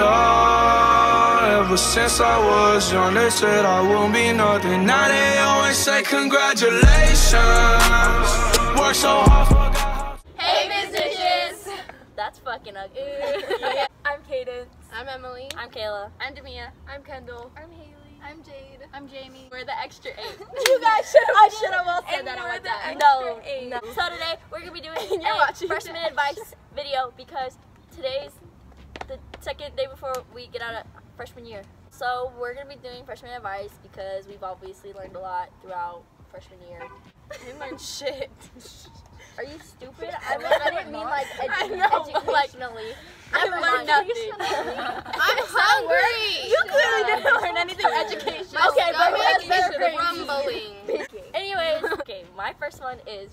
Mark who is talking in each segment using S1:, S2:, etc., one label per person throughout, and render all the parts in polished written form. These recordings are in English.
S1: it all. Ever since I was young, they said I won't be nothing. Now they always say congratulations. Work so hard for.
S2: Hey, bitches! That's fucking ugly.
S3: I'm Kadence.
S4: I'm Emily.
S2: I'm Kayla.
S4: I'm Damia.
S3: I'm Kendal.
S4: I'm Haley.
S3: I'm Jade.
S4: I'm Jamie.
S2: We're the extra 8.
S3: You guys should have.
S2: I should have all said
S3: And
S2: that at
S3: we're
S2: one
S3: the
S2: time.
S3: extra
S2: No.
S3: eight.
S2: So today we're gonna be doing
S4: You're
S2: a
S4: watching
S2: freshman
S4: this.
S2: advice video because today's the second day before we get out of freshman year. So we're gonna be doing freshman advice because we've obviously learned a lot throughout freshman year.
S4: I learned shit.
S2: Are you stupid? I didn't mean like educationally.
S4: I learned nothing. I'm hungry. You clearly didn't learn anything educational.
S2: Okay, but we have better grades.
S4: Rumbling.
S2: Anyways, okay, my first one is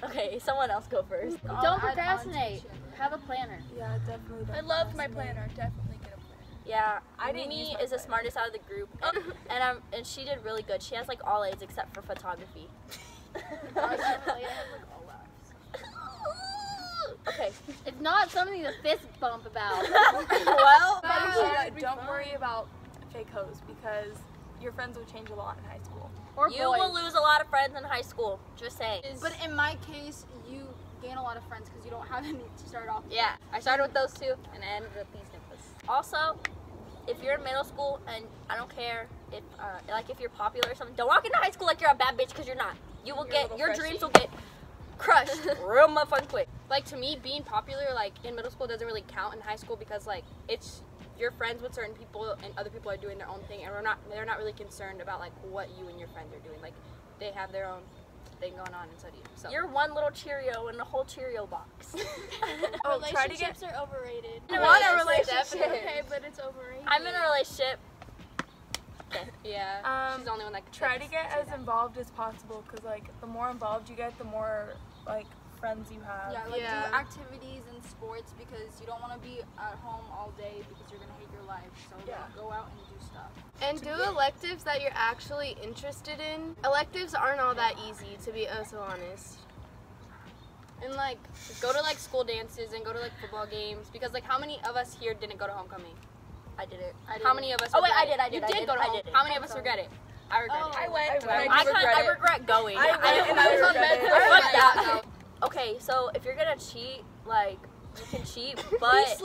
S2: okay, someone else go first.
S5: Don't procrastinate. Have a planner.
S3: Yeah, definitely.
S4: I love my planner. Definitely get a planner.
S2: Yeah,
S3: I didn't use
S2: Mimi
S3: my
S2: is the
S3: planner.
S2: smartest out of the group, and she did really good. She has like all A's except for photography. Okay.
S5: It's not something to fist bump about.
S2: Well,
S3: Don't worry about fake hoes because your friends will change a lot in high school.
S5: Or
S2: you
S5: boys.
S2: will lose a lot of friends in high school. Just saying.
S4: But in my case, you gain a lot of friends because you don't have any to start off with.
S2: Yeah, I started with those two, and I ended with these niggas. Also, if you're in middle school, and I don't care if if you're popular or something, don't walk into high school like you're a bad bitch because you're not. You will get your dreams will get crushed real motherfucking quick.
S4: Like, to me, being popular, like, in middle school doesn't really count in high school because, like, it's, you're friends with certain people and other people are doing their own thing and they're not really concerned about, like, what you and your friends are doing. Like, they have their own thing going on inside you. So.
S2: You're one little Cheerio in a whole Cheerio box.
S3: Oh, try to get.
S4: Relationships are overrated.
S2: I
S3: want a
S2: relationship.
S4: Okay, but it's overrated.
S2: I'm in a relationship.
S4: Yeah, she's the only one that can
S3: Try to get as involved as possible because, like, the more involved you get, the more, like, friends you have.
S4: Yeah, like
S6: do
S4: do
S6: activities and sports because you don't want to be at home all day because you're gonna hate your life. So like, go out and do stuff.
S7: And do electives that you're actually interested in. Electives aren't all that easy, to be so honest.
S4: and like go to like school dances and go to like football games because like how many of us here didn't go to homecoming?
S2: I didn't.
S4: How many of us?
S2: Oh wait, I
S4: regret
S2: did.
S4: it? You did go to homecoming. How many of us regret it? I regret it.
S3: I went.
S2: I regret going.
S3: I was on med.
S2: Fuck that. Okay, so if you're gonna cheat, like you can cheat, but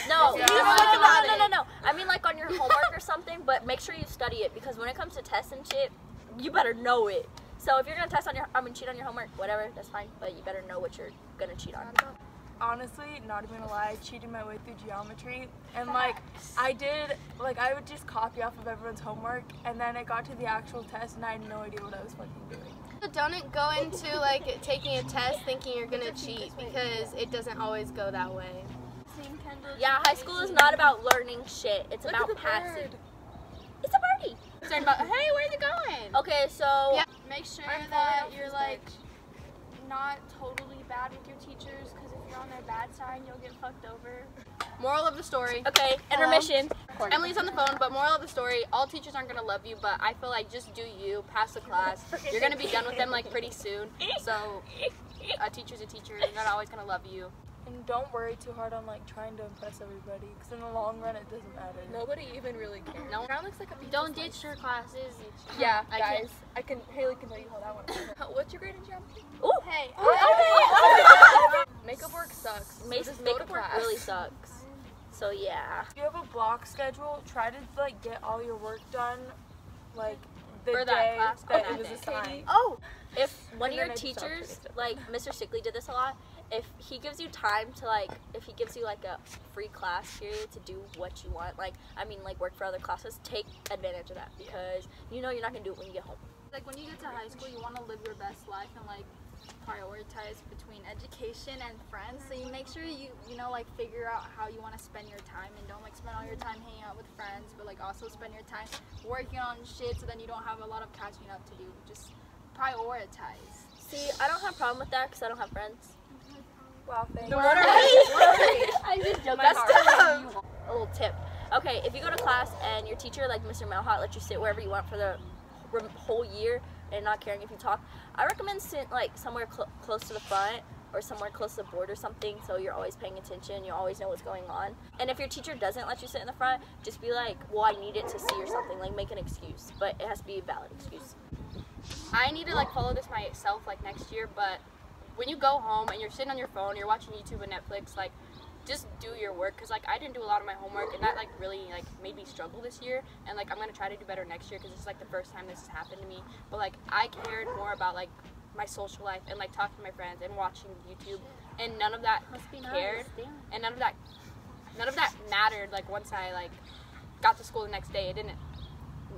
S2: no, no. I mean like on your homework or something, but make sure you study it because when it comes to tests and shit, you better know it. So if you're gonna cheat on your homework, whatever, that's fine, but you better know what you're gonna cheat on.
S3: Honestly, not even gonna lie, I cheated my way through geometry, and like I would just copy off of everyone's homework, and then it got to the actual test, and I had no idea what I was fucking doing.
S7: Don't go into like taking a test thinking you're gonna cheat because it doesn't always go that way.
S2: Yeah, high school is not about learning shit. It's about passing. It's a party.
S4: Concerned about, hey, where's it going?
S2: Okay, so
S7: Yeah.
S6: Make sure that you're like not totally bad with your teachers because if you're on their bad side, you'll get fucked over.
S4: Moral of the story.
S2: okay, intermission.
S4: Emily's on the phone, but moral of the story, all teachers aren't gonna love you, but I feel like just do you, pass the class. You're gonna be done with them like pretty soon. So a teacher's a teacher, they're not always gonna love you.
S3: And don't worry too hard on like trying to impress everybody, because in the long run it doesn't matter.
S4: Nobody even really cares. No one looks like a
S5: Don't ditch your classes.
S3: Yeah,
S4: I
S3: guys, Haley can tell you how that one.
S4: What's your grade in geometry?
S2: Ooh.
S6: Hey,
S4: Makeup work sucks.
S2: Makeup work really sucks. So yeah.
S3: If you have a block schedule, try to like get all your work done like the
S4: For that
S3: day
S4: class,
S3: that
S4: on
S3: it
S4: that
S3: was
S4: day.
S3: assigned.
S2: Oh, if one of
S3: And then
S2: your
S3: I just
S2: teachers, like Mr. Sickley did this a lot, if he gives you time to if he gives you like a free class period to do what you want, like work for other classes, take advantage of that because you know you're not gonna do it when you get home.
S6: like when you get to high school, you want to live your best life and like prioritize between education and friends. So you make sure you like figure out how you want to spend your time and don't like spend all your time hanging out with friends, but like also spend your time working on shit so then you don't have a lot of catching up to do. Just prioritize.
S2: See, I don't have a problem with that because I don't have friends.
S3: Wow, thanks.
S2: I just joke. That's a little tip. Okay, if you go to class and your teacher, like Mr. Malhot, lets you sit wherever you want for the whole year and not caring if you talk, I recommend sitting like somewhere close to the front or somewhere close to the board or something, so you're always paying attention, you always know what's going on. And if your teacher doesn't let you sit in the front, just be like, well, I need it to see or something, like make an excuse, but it has to be a valid excuse.
S4: I need to like follow this myself like next year, but when you go home and you're sitting on your phone, you're watching YouTube and Netflix, like just do your work, because like I didn't do a lot of my homework, and that like really like made me struggle this year, and like I'm gonna try to do better next year because it's like the first time this has happened to me. But like I cared more about like my social life and like talking to my friends and watching YouTube, and none of that cared, and none of that mattered. Like once I like got to school the next day, it didn't.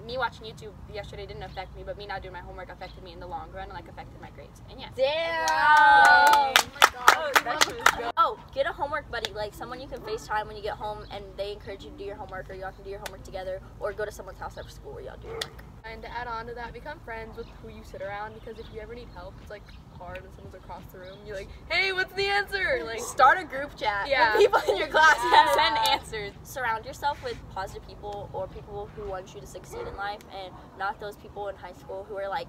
S4: Me watching YouTube yesterday didn't affect me, but me not doing my homework affected me in the long run and like affected my grades. And yeah.
S2: Damn!
S3: Oh my God.
S2: Oh, get a homework buddy, like someone you can FaceTime when you get home and they encourage you to do your homework, or y'all can do your homework together, or go to someone's house after school where y'all do your work.
S8: And to add on to that, become friends with who you sit around, because if you ever need help, it's like hard when someone's across the room. You're like, hey, what's the answer? Like,
S2: Start a group chat with people in your class and send answers. Surround yourself with positive people, or people who want you to succeed in life, and not those people in high school who are like,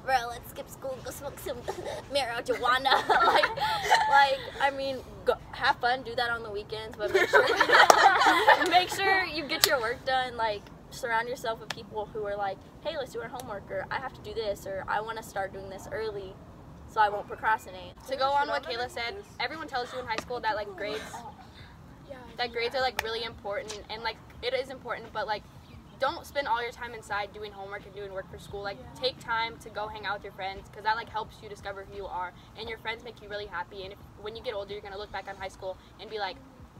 S2: bro, let's skip school, go smoke some marijuana. like, I mean, go, have fun, do that on the weekends, but make sure you get your work done. Like, surround yourself with people who are like, hey, let's do our homework, or I have to do this, or I want to start doing this early so I won't procrastinate.
S4: To go on what Kayla said, everyone tells you in high school that like grades are like really important, and like it is important, but like don't spend all your time inside doing homework and doing work for school. Like take time to go hang out with your friends, because that like helps you discover who you are, and your friends make you really happy. And if, when you get older, you're gonna look back on high school and be like,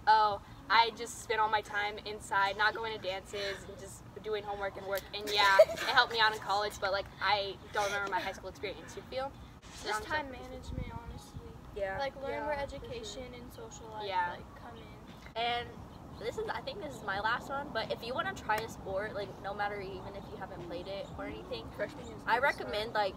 S4: oh, I just spent all my time inside, not going to dances and just doing homework and work. And yeah, it helped me out in college, but like I don't remember my high school experience. You feel?
S6: Just time management, honestly.
S2: Yeah.
S6: Like learn where education and social life like come in.
S2: And I think this is my last one, but if you want to try a sport, like no matter even if you haven't played it or anything, I recommend like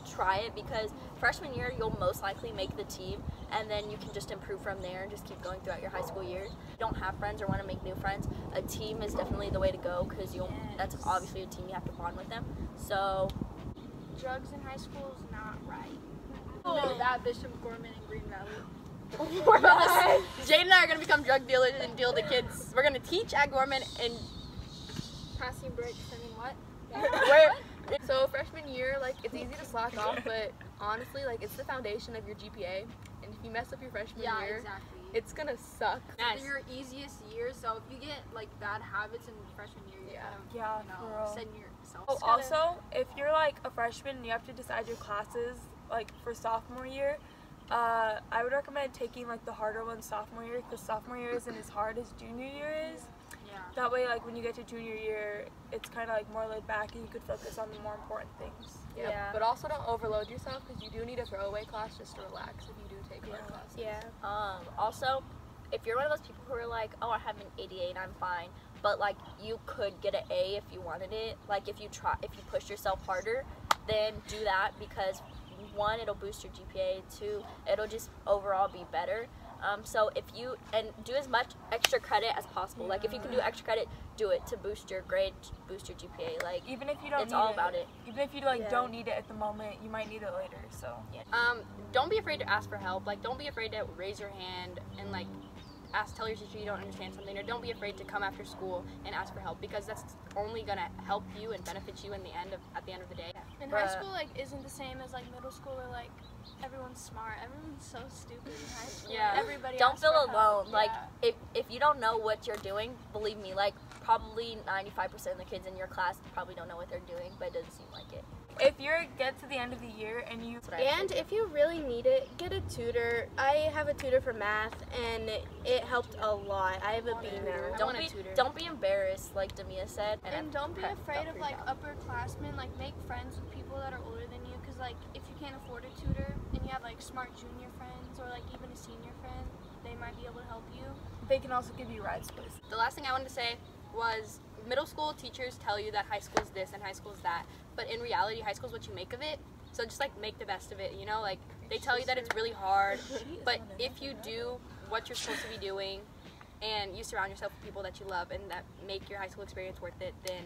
S2: try it, because freshman year you'll most likely make the team, and then you can just improve from there and just keep going throughout your high school years. If you don't have friends or want to make new friends, a team is definitely the way to go, because that's obviously a team, you have to bond with them. So
S6: drugs in high school is not right.
S4: Oh, that Bishop Gorman in Green Valley. Jade and I are gonna become drug dealers and deal the kids. We're gonna teach at Gorman and
S6: Passing breaks, I mean what?
S8: where? So freshman year, like it's easy to slack off, but honestly, like it's the foundation of your GPA. And if you mess up your freshman year,
S6: exactly.
S8: it's gonna suck.
S4: Nice.
S6: Your easiest year, so if you get like bad habits in freshman year, you send yourself.
S3: Oh, also, if you're like a freshman and you have to decide your classes like for sophomore year, I would recommend taking like the harder ones sophomore year, because sophomore year isn't as hard as junior year is.
S6: Yeah.
S3: That way, like when you get to junior year, it's kind of like more laid back, and you could focus on the more important things.
S8: Yeah. But also don't overload yourself, because you do need a throwaway class just to relax if you do take hard classes.
S7: Yeah.
S2: Also, if you're one of those people who are like, oh, I have an 88, I'm fine, but like you could get an A if you wanted it. Like if you push yourself harder, then do that, because 1, it'll boost your GPA, 2, it'll just overall be better. So if you, and do as much extra credit as possible. Like if you can do extra credit, do it to boost your grade, boost your GPA. Like
S3: even if you don't,
S2: it's all about it.
S3: Even if you like don't need it at the moment, you might need it later. So
S4: don't be afraid to ask for help. Like don't be afraid to raise your hand and like tell your teacher you don't understand something, or don't be afraid to come after school and ask for help, because that's only gonna help you and benefit you at the end of the day.
S6: And high school like isn't the same as like middle school, where like everyone's smart, everyone's so stupid in high school.
S4: Yeah.
S6: Everybody
S2: don't
S6: asks
S2: feel
S6: for
S2: alone.
S6: help.
S2: Like if you don't know what you're doing, believe me, like probably 95% of the kids in your class probably don't know what they're doing, but it doesn't seem like it.
S3: If you get to the end of the year and
S7: if you really need it, get a tutor. I have a tutor for math, and it helped a lot. I have a B now.
S2: Don't be embarrassed, like Damia said.
S6: And don't be afraid of like upperclassmen. Like make friends with people that are older than you, because like if you can't afford a tutor and you have like smart junior friends or like even a senior friend, they might be able to help you.
S3: They can also give you rides places.
S4: The last thing I wanted to say was, middle school teachers tell you that high school is this and high school is that, but in reality, high school is what you make of it. So just like make the best of it, you know? Like they tell you that it's really hard, but if you do what you're supposed to be doing and you surround yourself with people that you love and that make your high school experience worth it, then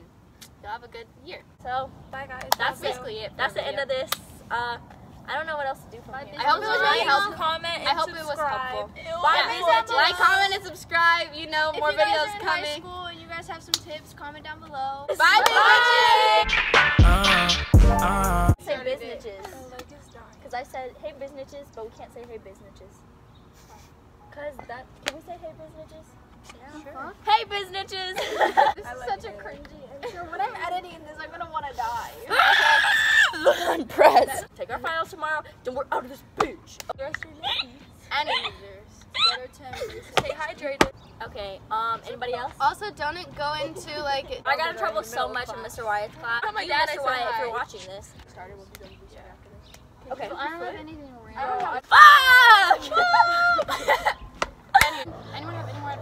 S4: you'll have a good year.
S2: So
S3: bye guys.
S2: That's basically it. That's the end of this. I don't know what else to do from here.
S4: I hope it was really helpful.
S3: Comment, and
S4: I hope it was
S3: subscribe.
S4: helpful.
S2: Bye,
S4: Like, comment, and subscribe. You know, more
S6: if you guys
S4: videos
S6: are in
S4: coming.
S6: high school and you guys have some tips, comment down below.
S4: Bye, bitches.
S2: Say businesses. Because I said, hey, businesses, but we can't say, hey, businesses. Because that, can we say, hey, businesses?
S6: Yeah, sure.
S2: Hey, businesses.
S6: This is such a cringy intro. When I'm editing this, I'm gonna want to die.
S2: I'm pressed. Take our finals tomorrow, then we're out of this bitch.
S6: And users.
S8: Stay hydrated.
S2: Okay, anybody else?
S7: Also, don't go into like.
S2: I got in trouble so much in Mr. Wyatt's class.
S8: Oh my
S2: You,
S8: God, I
S2: Mr.
S8: said
S2: Wyatt, if
S8: hi.
S2: you're watching this.
S8: Started, we'll be done with this after this.
S2: Okay.
S6: I don't have anything
S2: I don't
S6: random.
S2: have. Fuck!
S6: Anyone have any more?